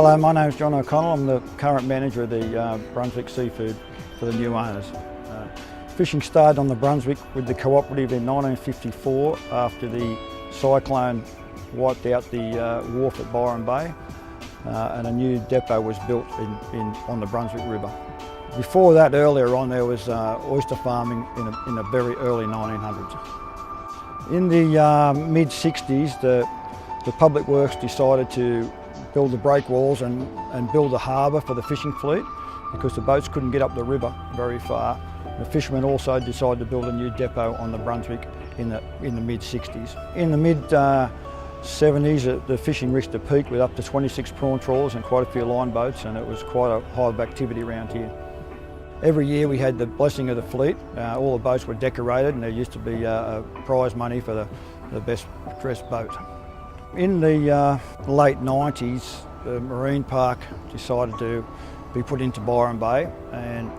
Hello, my name is John O'Connell. I'm the current manager of the Brunswick Seafood for the new owners. Fishing started on the Brunswick with the cooperative in 1954 after the cyclone wiped out the wharf at Byron Bay, and a new depot was built on the Brunswick River. Before that, earlier on, there was oyster farming in the very early 1900s. In the mid-60s, the Public Works decided to build the breakwalls and build a harbour for the fishing fleet because the boats couldn't get up the river very far. The fishermen also decided to build a new depot on the Brunswick in the mid-60s. In the mid-70s, the fishing reached a peak with up to 26 prawn trawlers and quite a few line boats, and it was quite a hive of activity around here. Every year we had the blessing of the fleet. All the boats were decorated, and there used to be prize money for the best dressed boat. In the late 90s, the Marine Park decided to be put into Byron Bay, and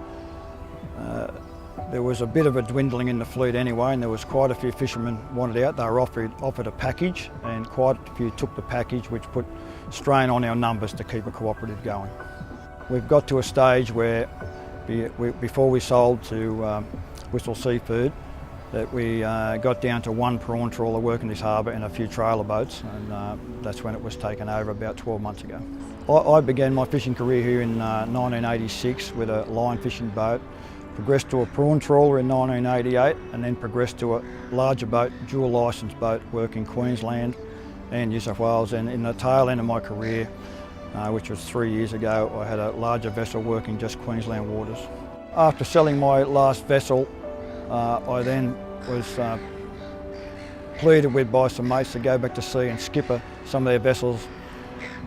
there was a bit of a dwindling in the fleet anyway, and there was quite a few fishermen wanted out. They were offered a package, and quite a few took the package, which put strain on our numbers to keep a cooperative going. We've got to a stage where, before we sold to Whistle Seafood, that we got down to one prawn trawler working this harbour and a few trailer boats, and that's when it was taken over about 12 months ago. I began my fishing career here in 1986 with a line fishing boat, progressed to a prawn trawler in 1988, and then progressed to a larger boat, dual licence boat, working Queensland and New South Wales. And in the tail end of my career, which was 3 years ago, I had a larger vessel working just Queensland waters. After selling my last vessel, I then was pleaded with by some mates to go back to sea and skipper some of their vessels,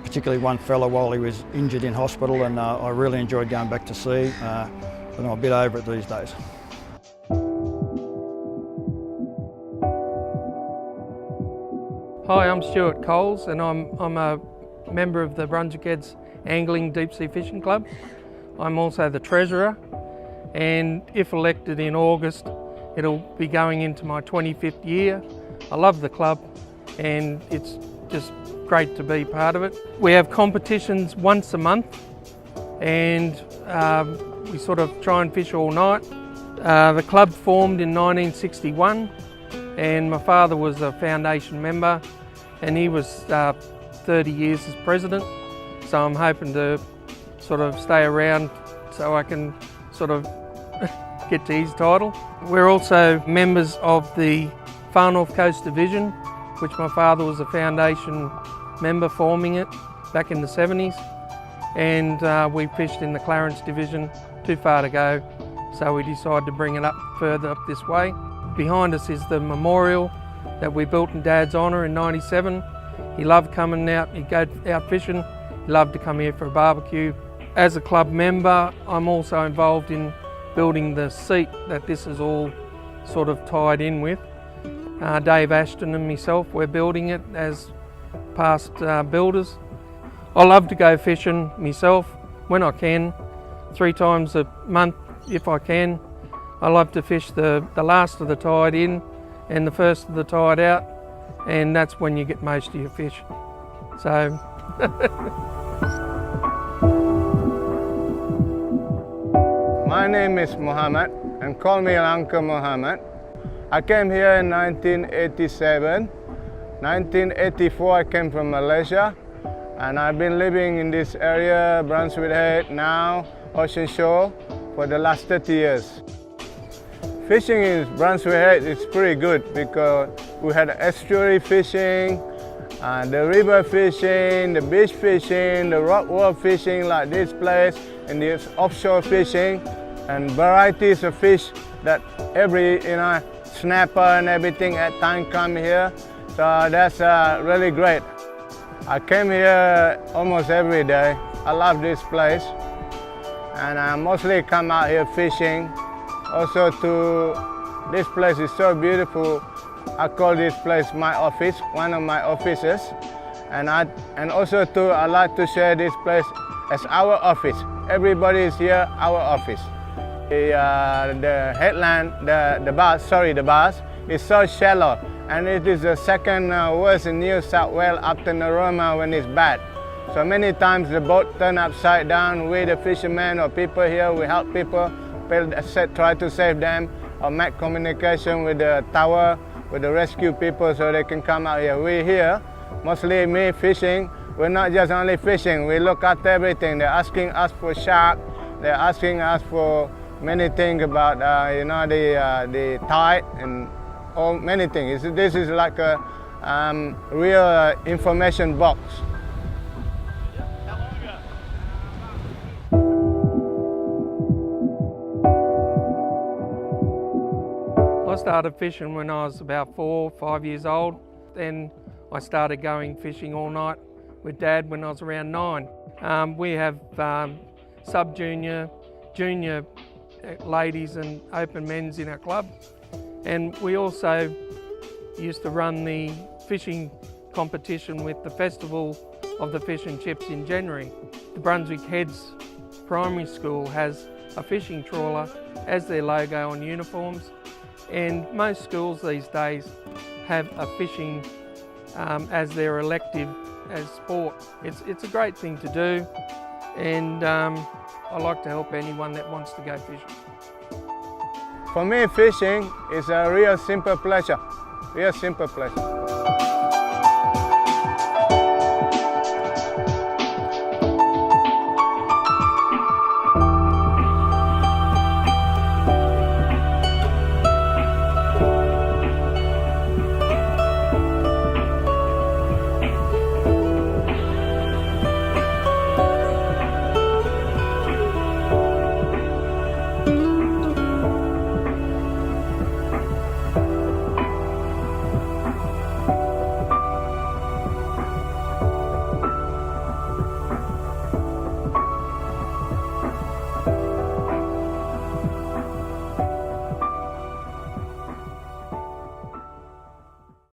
particularly one fellow while he was injured in hospital, and I really enjoyed going back to sea, but I'm a bit over it these days. Hi, I'm Stuart Coles, and I'm a member of the Brunswick Heads Angling Deep Sea Fishing Club. I'm also the treasurer, and if elected in August, it'll be going into my 25th year. I love the club, and it's just great to be part of it. We have competitions once a month, and we sort of try and fish all night. The club formed in 1961, and my father was a foundation member, and he was 30 years as president, so I'm hoping to sort of stay around so I can sort of get to his title. We're also members of the Far North Coast Division, which my father was a foundation member forming it back in the 70s, and we fished in the Clarence Division, too far to go, so we decided to bring it up further up this way. Behind us is the memorial that we built in Dad's honour in '97. He loved coming out, he'd go out fishing, he loved to come here for a barbecue. As a club member, I'm also involved in building the seat that this is all sort of tied in with. Dave Ashton and myself, we're building it as past builders. I love to go fishing myself when I can, 3 times a month if I can. I love to fish the last of the tide in and the first of the tide out, and that's when you get most of your fish. So. My name is Mohammed, and call me Uncle Mohammed. I came here in 1987. 1984 I came from Malaysia, and I've been living in this area, Brunswick Head, now Ocean Shore, for the last 30 years. Fishing in Brunswick Head is pretty good because we had estuary fishing, the river fishing, the beach fishing, the rock wall fishing like this place, and the offshore fishing, and varieties of fish that every snapper and everything at time come here. So that's really great. I came here almost every day. I love this place, and I mostly come out here fishing. Also, this place is so beautiful. I call this place my office, one of my offices, and also too, I like to share this place as our office. Everybody is here, our office. The headland, the bars is so shallow, and it is the second worst in New South Wales after Naroma when it's bad. So many times the boat turn upside down. We, the fishermen or people here, we help people, try to save them, or make communication with the tower, with the rescue people so they can come out here. We here, mostly me fishing. We're not just only fishing, we look at everything. They're asking us for shark, they're asking us for many things about the tide and many things. This is like a real information box. I started fishing when I was about 4 or 5 years old. Then I started going fishing all night with Dad when I was around 9. We have sub-junior, junior ladies and open men's in our club. And we also used to run the fishing competition with the Festival of the Fish and Chips in January. The Brunswick Heads Primary School has a fishing trawler as their logo on uniforms, and most schools these days have a fishing as their elective as sport. It's a great thing to do, and I like to help anyone that wants to go fishing. For me, fishing is a real simple pleasure, real simple pleasure.